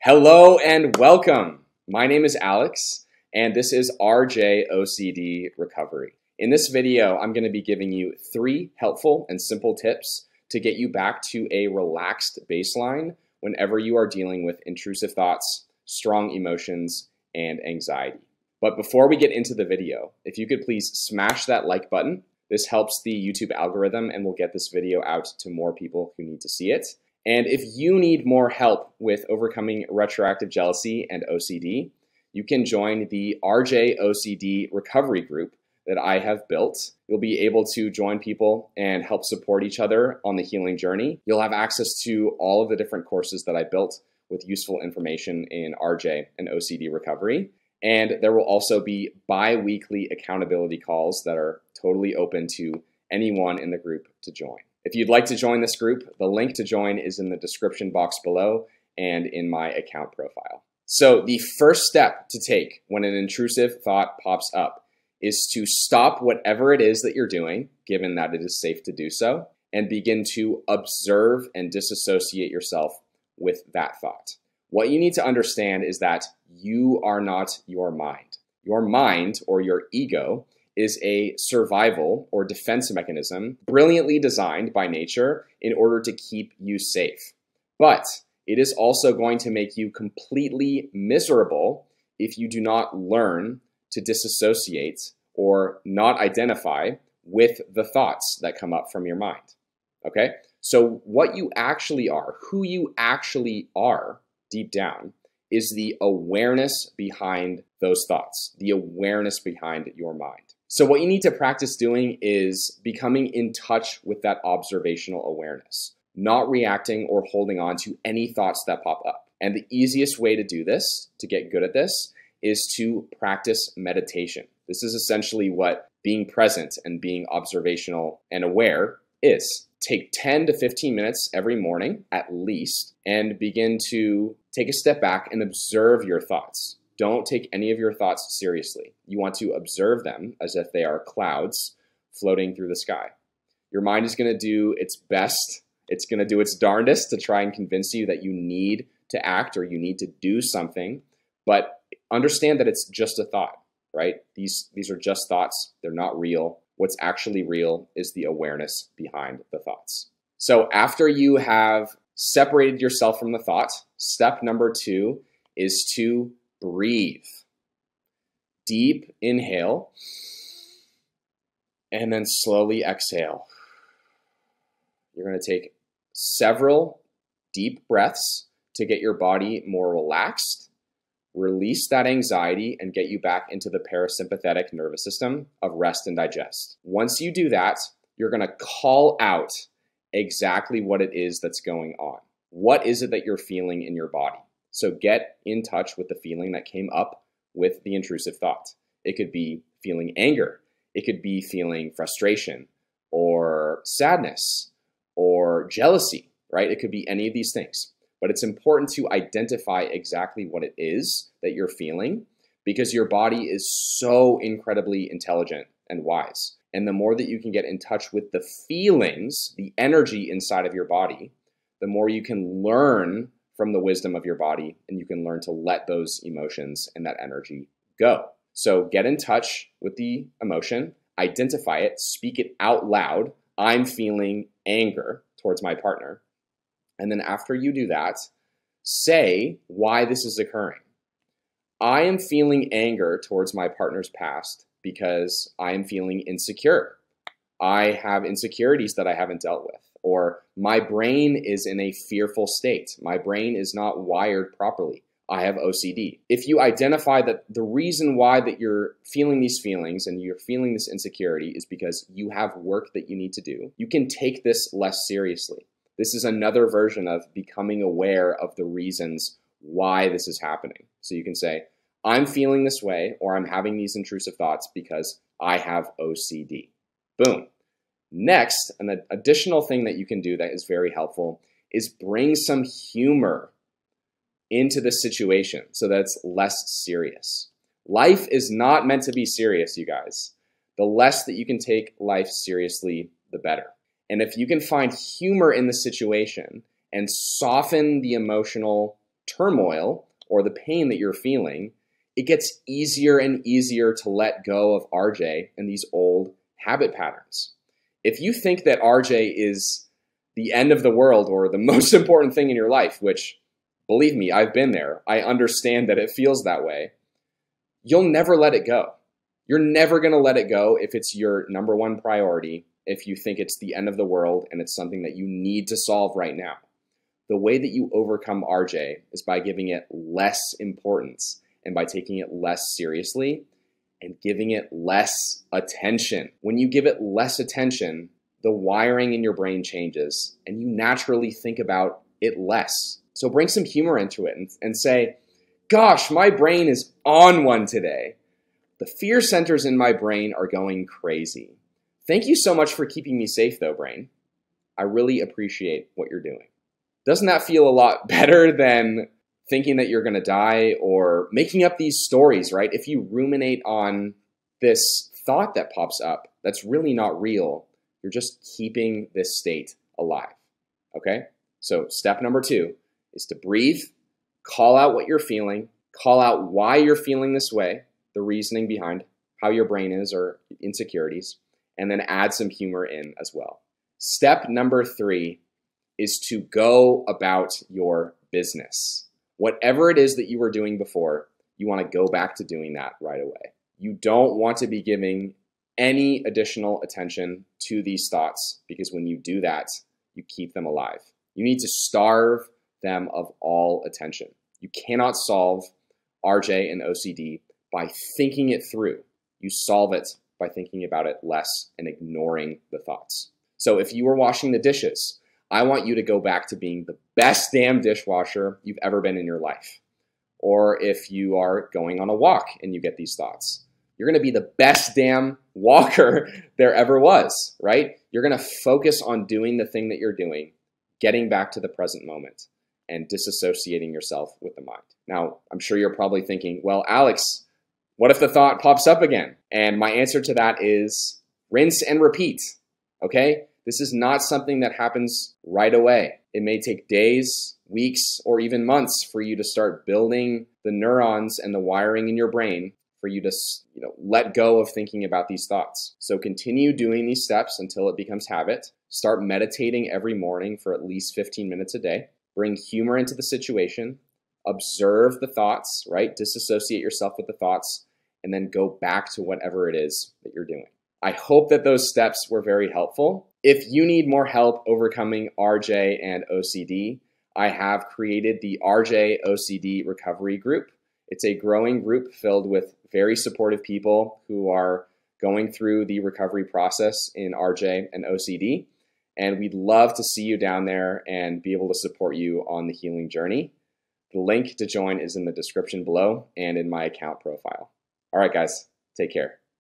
Hello and welcome. My name is Alex, and this is RJ Recovery. In this video, I'm going to be giving you 3 helpful and simple tips to get you back to a relaxed baseline whenever you are dealing with intrusive thoughts, strong emotions, and anxiety. But before we get into the video, if you could please smash that like button. This helps the YouTube algorithm and will get this video out to more people who need to see it. And if you need more help with overcoming retroactive jealousy and OCD, you can join the RJ Recovery group that I have built. You'll be able to join people and help support each other on the healing journey. You'll have access to all of the different courses that I built with useful information in RJ and OCD recovery. And there will also be bi-weekly accountability calls that are totally open to anyone in the group to join. If you'd like to join this group, the link to join is in the description box below and in my account profile. So the first step to take when an intrusive thought pops up is to stop whatever it is that you're doing, given that it is safe to do so, and begin to observe and disassociate yourself with that thought. What you need to understand is that you are not your mind. Your mind, or your ego, is a survival or defense mechanism brilliantly designed by nature in order to keep you safe. But it is also going to make you completely miserable if you do not learn to disassociate or not identify with the thoughts that come up from your mind. Okay? So what you actually are, who you actually are deep down, is the awareness behind those thoughts, the awareness behind your mind. So what you need to practice doing is becoming in touch with that observational awareness, not reacting or holding on to any thoughts that pop up. And the easiest way to do this, to get good at this, is to practice meditation. This is essentially what being present and being observational and aware is. Take 10 to 15 minutes every morning, at least, and begin to take a step back and observe your thoughts. Don't take any of your thoughts seriously. You want to observe them as if they are clouds floating through the sky. Your mind is going to do its best. It's going to do its darndest to try and convince you that you need to act or you need to do something. But understand that it's just a thought, right? These are just thoughts. They're not real. What's actually real is the awareness behind the thoughts. So after you have separated yourself from the thought, step number 2 is to breathe. Deep inhale, and then slowly exhale. You're going to take several deep breaths to get your body more relaxed, release that anxiety, and get you back into the parasympathetic nervous system of rest and digest. Once you do that, you're going to call out exactly what it is that's going on. What is it that you're feeling in your body? So get in touch with the feeling that came up with the intrusive thought. It could be feeling anger. It could be feeling frustration or sadness or jealousy, right? It could be any of these things. But it's important to identify exactly what it is that you're feeling because your body is so incredibly intelligent and wise. And the more that you can get in touch with the feelings, the energy inside of your body, the more you can learn from the wisdom of your body, and you can learn to let those emotions and that energy go. So get in touch with the emotion, identify it, speak it out loud. I'm feeling anger towards my partner. And then after you do that, say why this is occurring. I am feeling anger towards my partner's past because I am feeling insecure. I have insecurities that I haven't dealt with. Or my brain is in a fearful state. My brain is not wired properly. I have OCD. If you identify that the reason why that you're feeling these feelings and you're feeling this insecurity is because you have work that you need to do, you can take this less seriously. This is another version of becoming aware of the reasons why this is happening. So you can say, I'm feeling this way, or I'm having these intrusive thoughts because I have OCD. Boom. Next, an additional thing that you can do that is very helpful is bring some humor into the situation so that it's less serious. Life is not meant to be serious, you guys. The less that you can take life seriously, the better. And if you can find humor in the situation and soften the emotional turmoil or the pain that you're feeling, it gets easier and easier to let go of RJ and these old habit patterns. If you think that RJ is the end of the world or the most important thing in your life, which, believe me, I've been there, I understand that it feels that way, you'll never let it go. You're never going to let it go if it's your number one priority, if you think it's the end of the world and it's something that you need to solve right now. The way that you overcome RJ is by giving it less importance and by taking it less seriously and giving it less attention. When you give it less attention, the wiring in your brain changes and you naturally think about it less. So bring some humor into it and say, gosh, my brain is on one today. The fear centers in my brain are going crazy. Thank you so much for keeping me safe though, brain. I really appreciate what you're doing. Doesn't that feel a lot better than thinking that you're going to die or making up these stories, right? If you ruminate on this thought that pops up that's really not real, you're just keeping this state alive, okay? So step number 2 is to breathe, call out what you're feeling, call out why you're feeling this way, the reasoning behind how your brain is or insecurities, and then add some humor in as well. Step number 3 is to go about your business. Whatever it is that you were doing before, you want to go back to doing that right away. You don't want to be giving any additional attention to these thoughts because when you do that, you keep them alive. You need to starve them of all attention. You cannot solve RJ and OCD by thinking it through. You solve it by thinking about it less and ignoring the thoughts. So if you were washing the dishes, I want you to go back to being the best damn dishwasher you've ever been in your life. Or if you are going on a walk and you get these thoughts, you're going to be the best damn walker there ever was, right? You're going to focus on doing the thing that you're doing, getting back to the present moment, and disassociating yourself with the mind. Now, I'm sure you're probably thinking, well, Alex, what if the thought pops up again? And my answer to that is rinse and repeat, okay? This is not something that happens right away. It may take days, weeks, or even months for you to start building the neurons and the wiring in your brain for you to, let go of thinking about these thoughts. So continue doing these steps until it becomes habit. Start meditating every morning for at least 15 minutes a day. Bring humor into the situation. Observe the thoughts, right? Disassociate yourself with the thoughts, and then go back to whatever it is that you're doing. I hope that those steps were very helpful. If you need more help overcoming RJ and OCD, I have created the RJ OCD Recovery Group. It's a growing group filled with very supportive people who are going through the recovery process in RJ and OCD. And we'd love to see you down there and be able to support you on the healing journey. The link to join is in the description below and in my account profile. All right, guys, take care.